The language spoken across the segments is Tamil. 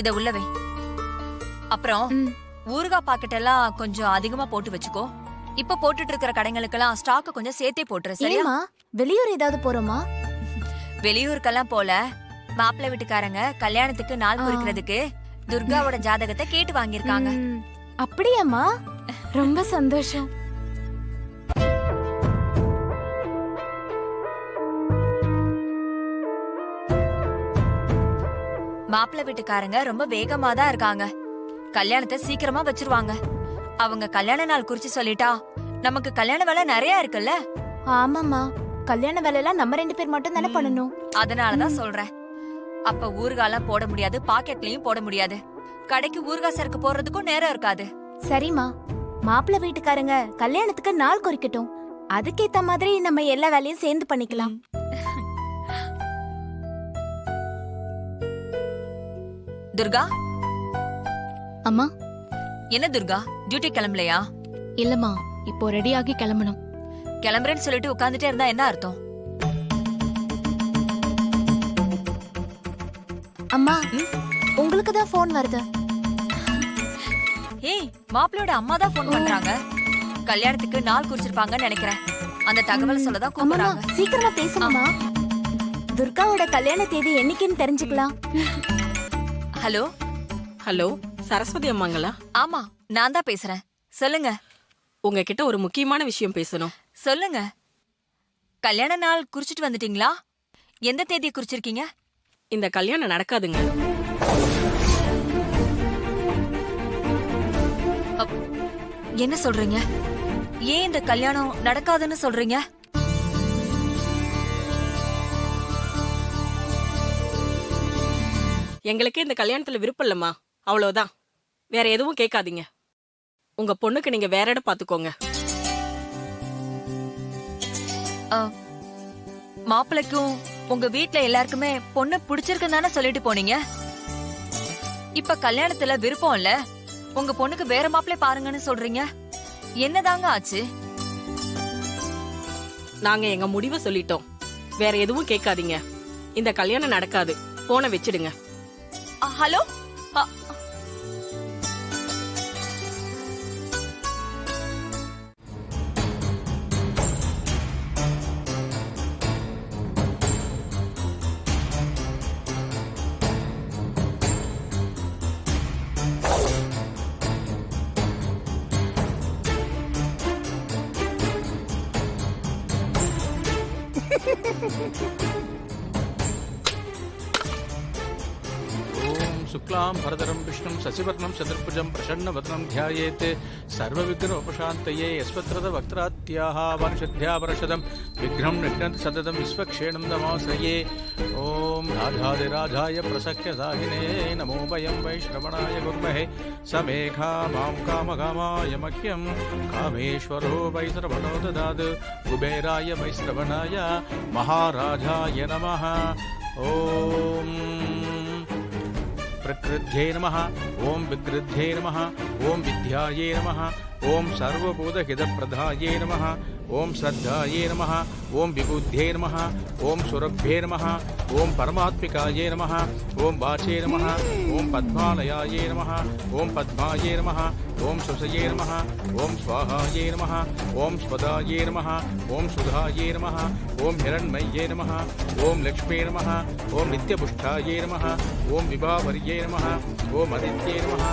இத உள்ளவே. அப்புறம் ஊறுகாய் பாக்கெட் எல்லாம் கொஞ்சம் அதிகமா போட்டு வச்சுக்கோ. இப்ப போட்டுட்டு இருக்கிற கடைகளுக்கெல்லாம் ஸ்டாக் கொஞ்சம் சேர்த்தே போட்டுரு, சரியா? ஏமா வெளியூர் ஏதாவது போறோமா? வெளியூருக்கெல்லாம் போல. மாப்பிள்ளை வீட்டுக்காரங்க கல்யாணத்துக்கு நாள் குறிக்கிறதுக்கு துர்காவோட ஜாதகத்தை கேட்டு வாங்கியிருக்காங்க. அப்படியாம்மா? ரொம்ப சந்தோஷம். மாப்பிள்ளை வீட்டுக்காரங்க ரொம்ப வேகமா தான் இருக்காங்க. கல்யாணத்தை சீக்கிரமா வச்சிருவாங்க. அவங்க கல்யாண நாள் குறிச்சு சொல்லிட்டா நமக்கு கல்யாண வேலை நிறைய இருக்குல்ல. ஆமாம்மா, கல்யாண வேலையெல்லாம் நம்ம 2 பேர் மட்டும் தானே பண்ணணும். அதனாலதான் சொல்றேன். அப்ப ஊறுகாலாம் போட முடியாது, பாக்கெட்லயும் போட முடியாது. கடைக்கு ஊறுகாய் சரக்கு போடுறதுக்கும் நேரம் இருக்காது. சரிம்மா, மாப்பிள்ளை வீட்டுக்காரங்க கல்யாணத்துக்கு நாள் குறிக்கட்டும். அதுக்கேத்த மாதிரி நம்ம எல்லா வேலையும் சேர்ந்து பண்ணிக்கலாம். துர்கா. அம்மா. என்ன துர்கா, டியூட்டி கிளம்பலையா? இல்லம்மா, இப்போ ரெடி ஆகி கிளம்பணும். கிளம்புறேன்னு சொல்லிட்டு உட்கார்ந்துட்டே இருந்தா என்ன அர்த்தம்? அம்மா, உங்களுக்கு தான் போன் வருது. ஏய், மாப்பிள்ளையோட அம்மா தான் போன் பண்றாங்க. கல்யாணத்துக்கு நாள் குறிச்சிருப்பாங்கன்னு நினைக்கிறேன். அந்த தகவலை சொல்லதான் கூப்பிடுறாங்க. சீக்கிரமா பேசுங்கம்மா. துர்காவோட கல்யாண தேதி என்னைக்குன்னு தெரிஞ்சுக்கலாம். ஹலோ. ஹலோ, சரஸ்வதி அம்மாங்களா? ஆமா, நான் தான் பேசுறேன். சொல்லுங்க. உங்ககிட்ட ஒரு முக்கியமான விஷயம் பேசணும். சொல்லுங்க. கல்யாண நாள் குறிச்சிட்டு வந்துட்டீங்களா? எந்த தேதியை குறிச்சிருக்கீங்க? இந்த கல்யாணம் நடக்காதுங்க. என்ன சொல்றீங்க? ஏன் இந்த கல்யாணம் நடக்காதுன்னு சொல்றீங்க? எங்களுக்கே இந்த கல்யாணத்துல விருப்பம் இல்லம்மா, அவ்வளவுதான். வேற எதுவும் கேட்காதீங்க. உங்க பொண்ணுக்கு நீங்க வேற இடம் பாத்துக்கோங்க. மாப்பிள்ளைக்கும் உங்க வீட்ல எல்லாருக்குமே பொண்ணு பிடிச்சிருக்குன்னு தானே சொல்லிட்டு போனீங்க. இப்ப கல்யாணத்துல விருப்பம் இல்ல, உங்க பொண்ணுக்கு வேற மாப்பிள்ளை பாருங்கன்னு சொல்றீங்க. என்னதாங்க ஆச்சு? நாங்க எங்க முடிவை சொல்லிட்டோம். வேற எதுவும் கேட்காதீங்க. இந்த கல்யாணம் நடக்காது. போனை வச்சிடுங்க. ஹலோ. शुक्लां भरधरं विष्णुं शशिवर्णं चतुर्भुजं प्रसन्नवदनं ध्यायेत् सर्वविघ्नोपशान्तये यस्वत्रदवक्त्रात्याः वर्षद्भ्यावर्षदं विघ्नं निघ्नन्ति सततं विश्वक्षेणं नमाश्रये. ॐ राजाधिराजाय प्रसख्यसाहिने नमो वयं वै श्रवणाय कुर्महे. समेघा मां कामकामाय मह्यं कामेश्वरो वै श्रवणो ददात्. कुबेराय वै श्रवणाय महाराजाय नमः. ॐ प्रकृध्ये नमः. ओम विकृध्ये नमः. ओम विद्याये नमः. ओम सर्वभूतहितप्रदाये नमः. ओम श्रद्धाये नमः. ओम विबुद्धे नमः. ओम सुरभ्ये नमः. ओम परमात्मिकाये नमः. ओम वाचे नमः. ओम पद्मालयाये नमः. ओम पद्माये नमः. ओम सुषये नमः. ओम स्वाहाये नमः. ओम स्वदाये नमः. ओम सुधाये नमः. ओम हिरण्मये नमः. ओम लक्ष्मी नमः. ओम नित्यपुष्टाये नमः. ओम विभावर्ये नमः. ओम आदित्ये नमः.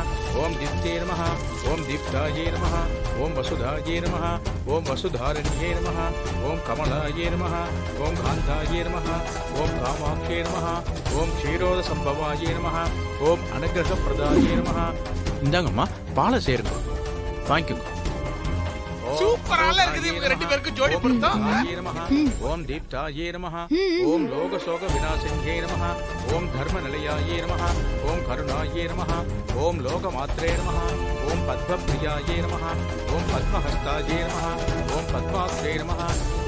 ओम दित्ये नमः. ओम दीप्ताये नमः. ओम वसुधाये नमः. ओम वसुधारण्ये नमः. ओम कमलाये नमः. ओम कान्ताये नमः. ओम कामाख्ये नमः. ओम क्षीरोदसंभवाये नमः. ओम अनुग्रहप्रदाये नमः. இந்தாங்கம்மா, பாலை சேருங்க, வாங்கிக்கோங்க. சூப்பரால இருக்குது இவங்க ரெண்டு பேருக்கு ஜோடி பொருத்தம். ஓம் தீப்தாயே நமஹ. ஓம் லோக சோக விநாசின்யே நமஹ. ஓம் தர்ம நிலையாயே நமஹ. ஓம் கருணாயே நமஹ. ஓம் லோக மாத்ரே நமஹ. ஓம் பத்ம பிரியாயே நமஹ. ஓம் பத்மஹஸ்தாயே நமஹ. ஓம் பத்மாக்ஷே நமஹ.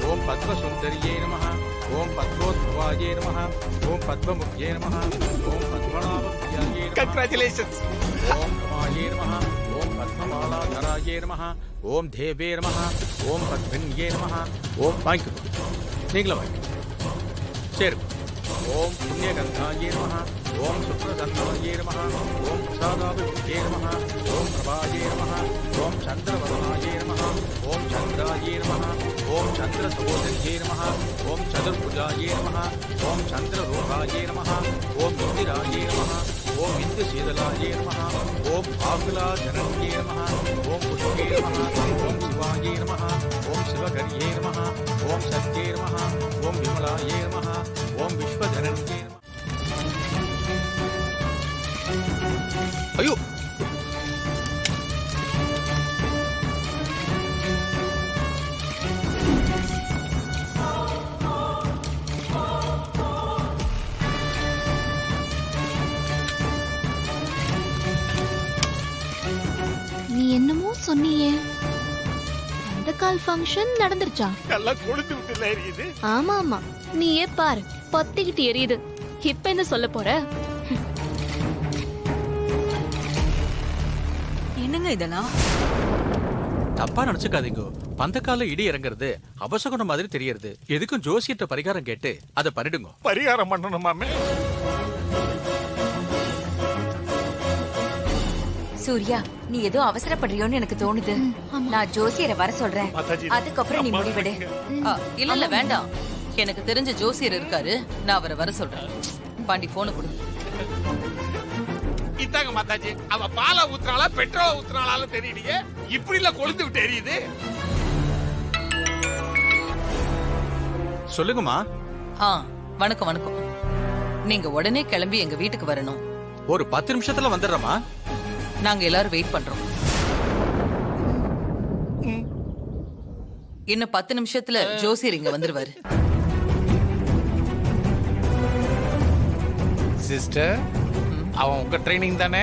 ஓம் பத்ம சுந்தரியே நமஹ. ஓம் பத்மோத்பவாயே நமஹ. ஓம் பத்மமுக்யே நமஹ. ஓம் பத்மநாப பிரியாயே நமஹ. கங்க்ராச்சுலேஷன்ஸ். ஓம் கமாயே நமஹ. ஓம் பத்மமாலாதராயே நமஹ. ஓம் தேவே நமஹ. ஓம் பத்மின்யே நமஹ. ஓம் வாங்கிக்கோ, நீங்களும் வாங்கிக்கோ. சரி, ஓம் புண்ணியகந்தாயே நமः ஓம் சுப்ரசன்னாயே நமः ஓம் பிரசாதாபிமுக்தே நமः ஓம் பிரபாயே நமः ஓம் சந்திரவதனாயே நமः ஓம் சந்திராயே நமः ஓம் சந்திரசகோதரியே நமः ஓம் சதுர்புஜாயே நமः ஓம் சந்திரரோகாயே நமः ஓம் இந்திராயே நமः ஓம் இந்துசீதலாயே நமः ஓம் ஆகுலாசரண்யே நமः ஓம் புஷ்பே நமः ஓம் சிவாயே நமः ஓம் சிவகரியே நமः ஓம் சத்யே நமः ஓம் விமலாயே நமः ஓம் விஸ்வதரண்யே நமः. ஐயோ, நீ என்னமோ சொன்னியே அந்த கால் ஃபங்க்ஷன் நடந்துருச்சா? எல்லாம் கொளுத்து விட்டு எரியுது. ஆமா ஆமா, நீயே பாரு, பத்திக்கிட்டு எரியுது. இப்ப என்ன சொல்ல போற? என்னங்க இதெல்லாம்? தப்பா நினைச்சுக்காதீங்க. பந்தக்கால இடி இறங்குறது அபசகுணம் மாதிரி தெரியறது. எதுக்கும் ஜோசியத்தை பரிகாரம் கேட்டு அதை பண்ணிடுங்க. பரிகாரம் பண்ணணுமாமே? சூர்யா, நீ ஏதோ அவசரப்படுறியோன்னு எனக்கு தோணுது. நான் ஜோசியரை வர சொல்றேன், மாதாஜி, அதுக்கப்புறம் நீ முடிவெடு. இல்ல இல்ல வேண்டாம், எனக்கு தெரிஞ்ச ஜோசியர் இருக்காரு, நான் அவரை வர சொல்றேன். பாண்டி போனை கொடு. இதாங்க மாதாஜி, அவ பாலை ஊத்துறாளா பெட்ரோல் ஊத்துறாளான்னு தெரியலையே, இப்படி எல்லாம் கொளுத்து விட்டு எரியுது. சொல்லுங்கம்மா. வணக்கம் வணக்கம். நீங்க உடனே கிளம்பி எங்க வீட்டுக்கு வரணும். ஒரு 10 நிமிஷத்துல வந்துடுறமா. நாங்க எல்லாரும் வெயிட் பண்றோம். இன்னும் 10 நிமிஷத்துல ஜோசியர் இங்க வந்துருவாரு. சிஸ்டர், அவன் உங்க ட்ரைனிங் தானே?